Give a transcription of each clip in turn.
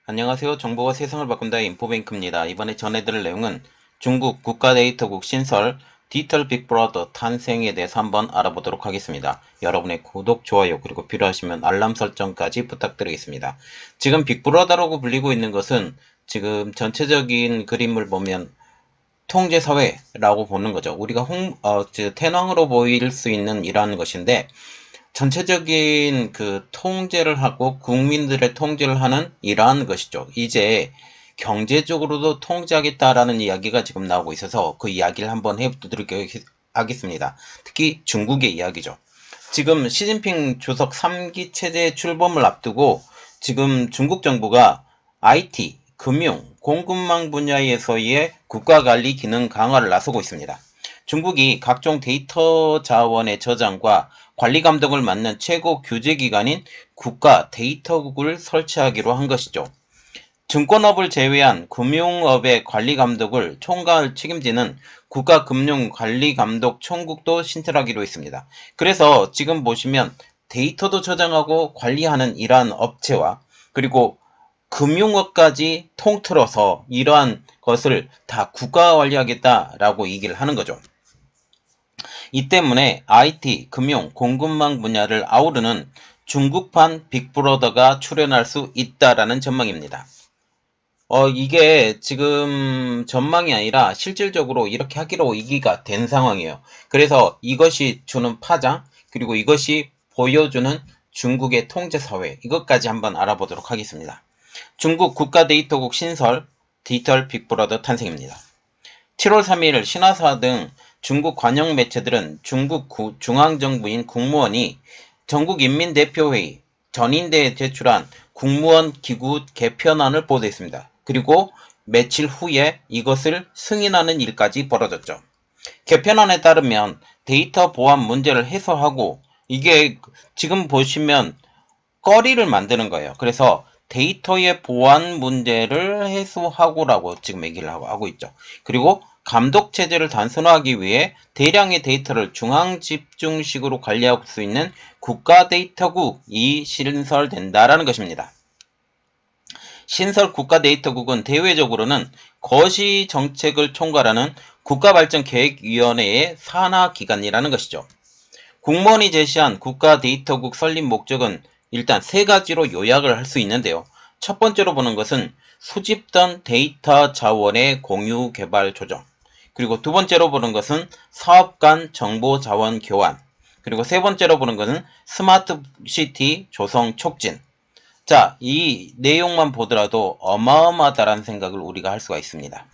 안녕하세요. 정보가 세상을 바꾼다의 인포뱅크입니다. 이번에 전해드릴 내용은 중국 국가데이터국 신설 디지털 빅브라더 탄생에 대해서 한번 알아보도록 하겠습니다. 여러분의 구독, 좋아요, 그리고 필요하시면 알람 설정까지 부탁드리겠습니다. 지금 빅브라더라고 불리고 있는 것은 지금 전체적인 그림을 보면 통제사회라고 보는 거죠. 우리가天皇으로 보일 수 있는 이러한 것인데, 전체적인 그 통제를 하고 국민들의 통제를 하는 이러한 것이죠. 이제 경제적으로도 통제하겠다라는 이야기가 지금 나오고 있어서 그 이야기를 한번 해보도록 하겠습니다. 특히 중국의 이야기죠. 지금 시진핑 주석 3기 체제 출범을 앞두고 지금 중국 정부가 IT, 금융, 공급망 분야에서의 국가관리 기능 강화를 나서고 있습니다. 중국이 각종 데이터 자원의 저장과 관리 감독을 맡는 최고 규제기관인 국가데이터국을 설치하기로 한 것이죠. 증권업을 제외한 금융업의 관리 감독을 총괄 책임지는 국가금융관리감독총국도 신설하기로 했습니다. 그래서 지금 보시면 데이터도 저장하고 관리하는 이러한 업체와 그리고 금융업까지 통틀어서 이러한 것을 다 국가가 관리하겠다라고 얘기를 하는 거죠. 이 때문에 IT, 금융, 공급망 분야를 아우르는 중국판 빅브라더가 출현할 수 있다라는 전망입니다. 이게 지금 전망이 아니라 실질적으로 이렇게 하기로 얘기가 된 상황이에요. 그래서 이것이 주는 파장, 그리고 이것이 보여주는 중국의 통제사회, 이것까지 한번 알아보도록 하겠습니다. 중국 국가데이터국 신설, 디지털 빅브라더 탄생입니다. 7월 3일 신화사 등 중국 관영 매체들은 중국 중앙정부인 국무원이 전국인민대표회의 전인대에 제출한 국무원 기구 개편안을 보도했습니다. 그리고 며칠 후에 이것을 승인하는 일까지 벌어졌죠. 개편안에 따르면 데이터 보안 문제를 해소하고 이게 지금 보시면 거리를 만드는 거예요. 그래서 데이터의 보안 문제를 해소하고라고 지금 얘기를 하고 있죠. 그리고 감독 체제를 단순화하기 위해 대량의 데이터를 중앙 집중식으로 관리할 수 있는 국가데이터국이 신설된다라는 것입니다. 신설 국가데이터국은 대외적으로는 거시 정책을 총괄하는 국가발전계획위원회의 산하기관이라는 것이죠. 국무원이 제시한 국가데이터국 설립 목적은 일단 세 가지로 요약을 할 수 있는데요. 첫 번째로 보는 것은 수집된 데이터 자원의 공유 개발 조정, 그리고 두 번째로 보는 것은 사업 간 정보 자원 교환, 그리고 세 번째로 보는 것은 스마트 시티 조성 촉진. 자, 이 내용만 보더라도 어마어마하다라는 생각을 우리가 할 수가 있습니다.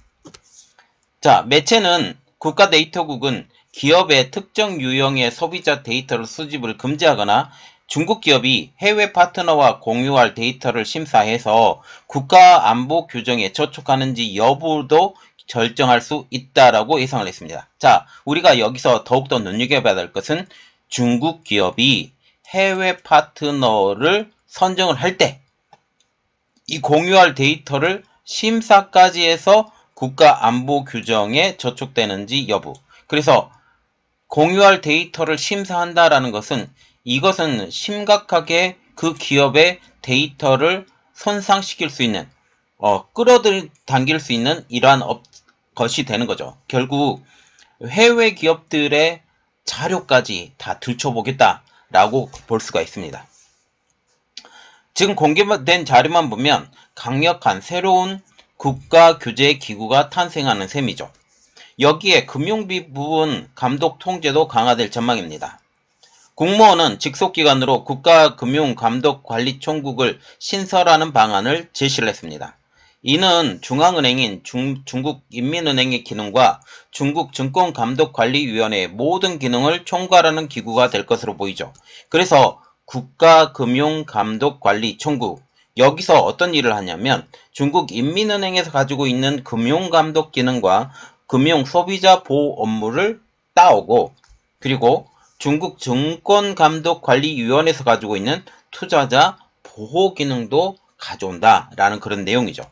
자, 매체는 국가데이터국은 기업의 특정 유형의 소비자 데이터를 수집을 금지하거나 중국 기업이 해외 파트너와 공유할 데이터를 심사해서 국가 안보 규정에 저촉하는지 여부도 결정할 수 있다라고 예상을 했습니다. 자, 우리가 여기서 더욱더 눈여겨봐야 될 것은 중국 기업이 해외 파트너를 선정을 할 때 이 공유할 데이터를 심사까지 해서 국가 안보 규정에 저촉되는지 여부. 그래서 공유할 데이터를 심사한다라는 것은 이것은 심각하게 그 기업의 데이터를 손상시킬 수 있는, 끌어당길 수 있는 이러한 것이 되는 거죠. 결국 해외 기업들의 자료까지 다 들춰보겠다라고 볼 수가 있습니다. 지금 공개된 자료만 보면 강력한 새로운 국가 규제 기구가 탄생하는 셈이죠. 여기에 금융비 부분 감독 통제도 강화될 전망입니다. 국무원은 직속기관으로 국가금융감독관리총국을 신설하는 방안을 제시를 했습니다. 이는 중앙은행인 중국인민은행의 기능과 중국증권감독관리위원회의 모든 기능을 총괄하는 기구가 될 것으로 보이죠. 그래서 국가금융감독관리총국, 여기서 어떤 일을 하냐면 중국인민은행에서 가지고 있는 금융감독 기능과 금융 소비자 보호 업무를 따오고, 그리고 중국 증권감독관리위원회에서 가지고 있는 투자자 보호 기능도 가져온다라는 그런 내용이죠.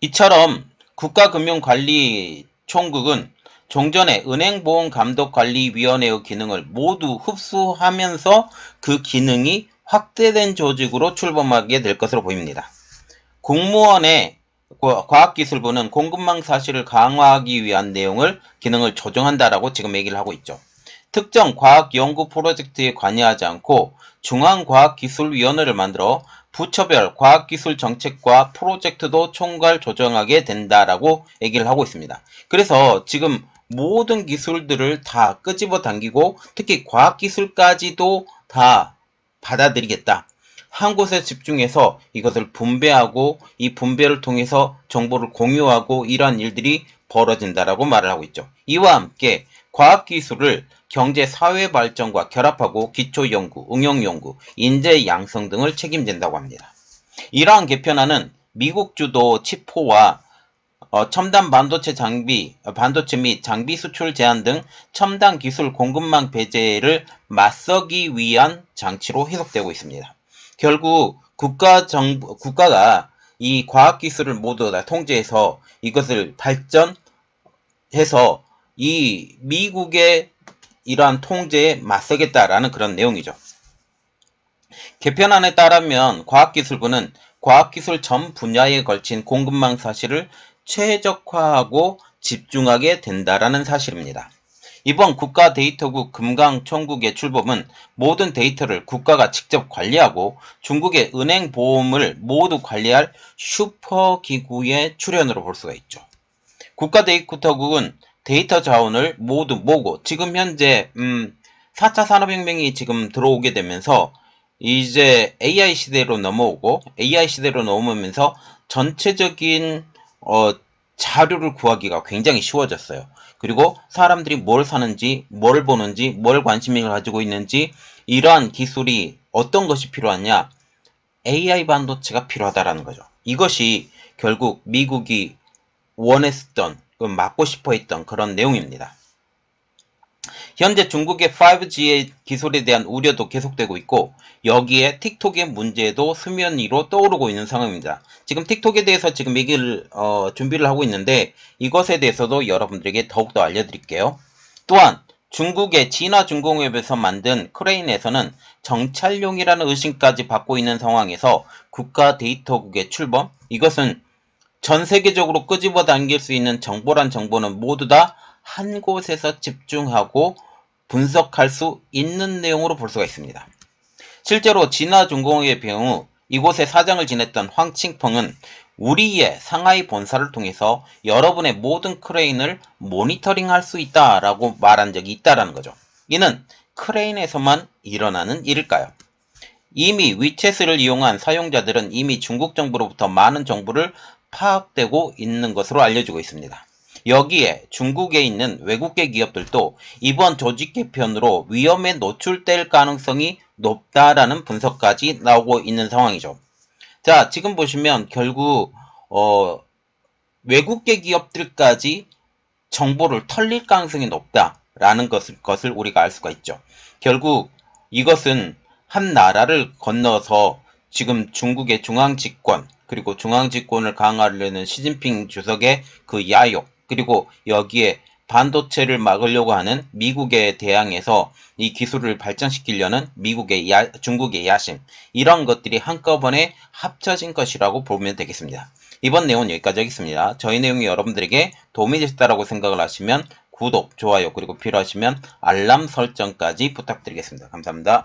이처럼 국가금융관리총국은 종전에 은행보험감독관리위원회의 기능을 모두 흡수하면서 그 기능이 확대된 조직으로 출범하게 될 것으로 보입니다. 국무원의 과학기술부는 공급망 사실을 강화하기 위한 기능을 조정한다라고 지금 얘기를 하고 있죠. 특정 과학연구 프로젝트에 관여하지 않고 중앙과학기술위원회를 만들어 부처별 과학기술 정책과 프로젝트도 총괄 조정하게 된다라고 얘기를 하고 있습니다. 그래서 지금 모든 기술들을 다 끄집어 당기고 특히 과학기술까지도 다 받아들이겠다. 한 곳에 집중해서 이것을 분배하고 이 분배를 통해서 정보를 공유하고 이러한 일들이 벌어진다라고 말을 하고 있죠. 이와 함께 과학기술을 경제 사회 발전과 결합하고 기초연구, 응용연구, 인재 양성 등을 책임진다고 합니다. 이러한 개편안은 미국 주도 치포와 첨단 반도체 및 장비 수출 제한 등 첨단 기술 공급망 배제를 맞서기 위한 장치로 해석되고 있습니다. 결국 국가가 이 과학기술을 모두 다 통제해서 이것을 발전해서 이 미국의 이러한 통제에 맞서겠다라는 그런 내용이죠. 개편안에 따르면 과학기술부는 과학기술 전 분야에 걸친 공급망 사실을 최적화하고 집중하게 된다라는 사실입니다. 이번 국가데이터국 금강총국의 출범은 모든 데이터를 국가가 직접 관리하고 중국의 은행 보험을 모두 관리할 슈퍼기구의 출현으로 볼 수가 있죠. 국가데이터국은 데이터 자원을 모두 모으고 지금 현재 4차 산업혁명이 지금 들어오게 되면서 이제 AI 시대로 넘어오면서 전체적인 자료를 구하기가 굉장히 쉬워졌어요. 그리고 사람들이 뭘 사는지, 뭘 보는지, 뭘 관심을 가지고 있는지 이러한 기술이 어떤 것이 필요하냐? AI 반도체가 필요하다라는 거죠. 이것이 결국 미국이 원했던, 막고 싶어 했던 그런 내용입니다. 현재 중국의 5G의 기술에 대한 우려도 계속되고 있고 여기에 틱톡의 문제도 수면 위로 떠오르고 있는 상황입니다. 지금 틱톡에 대해서 지금 얘기를 준비를 하고 있는데 이것에 대해서도 여러분들에게 더욱더 알려드릴게요. 또한 중국의 진화중공업에서 만든 크레인에서는 정찰용이라는 의심까지 받고 있는 상황에서 국가데이터국의 출범, 이것은 전 세계적으로 끄집어 당길 수 있는 정보란 정보는 모두 다 한 곳에서 집중하고 분석할 수 있는 내용으로 볼 수가 있습니다. 실제로 진화중공업의 경우 이곳에 사장을 지냈던 황칭펑은 우리의 상하이 본사를 통해서 여러분의 모든 크레인을 모니터링할 수 있다라고 말한 적이 있다라는 거죠. 이는 크레인에서만 일어나는 일일까요? 이미 위챗을 이용한 사용자들은 이미 중국 정부로부터 많은 정보를 파악되고 있는 것으로 알려지고 있습니다. 여기에 중국에 있는 외국계 기업들도 이번 조직 개편으로 위험에 노출될 가능성이 높다라는 분석까지 나오고 있는 상황이죠. 자, 지금 보시면 결국 외국계 기업들까지 정보를 털릴 가능성이 높다라는 것을 우리가 알 수가 있죠. 결국 이것은 한 나라를 건너서 지금 중국의 중앙집권 그리고 중앙집권을 강화하려는 시진핑 주석의 그 야욕 그리고 여기에 반도체를 막으려고 하는 미국에 대항해서 이 기술을 발전시키려는 중국의 야심 이런 것들이 한꺼번에 합쳐진 것이라고 보면 되겠습니다. 이번 내용은 여기까지 하겠습니다. 저희 내용이 여러분들에게 도움이 되셨다고 생각을 하시면 구독, 좋아요 그리고 필요하시면 알람 설정까지 부탁드리겠습니다. 감사합니다.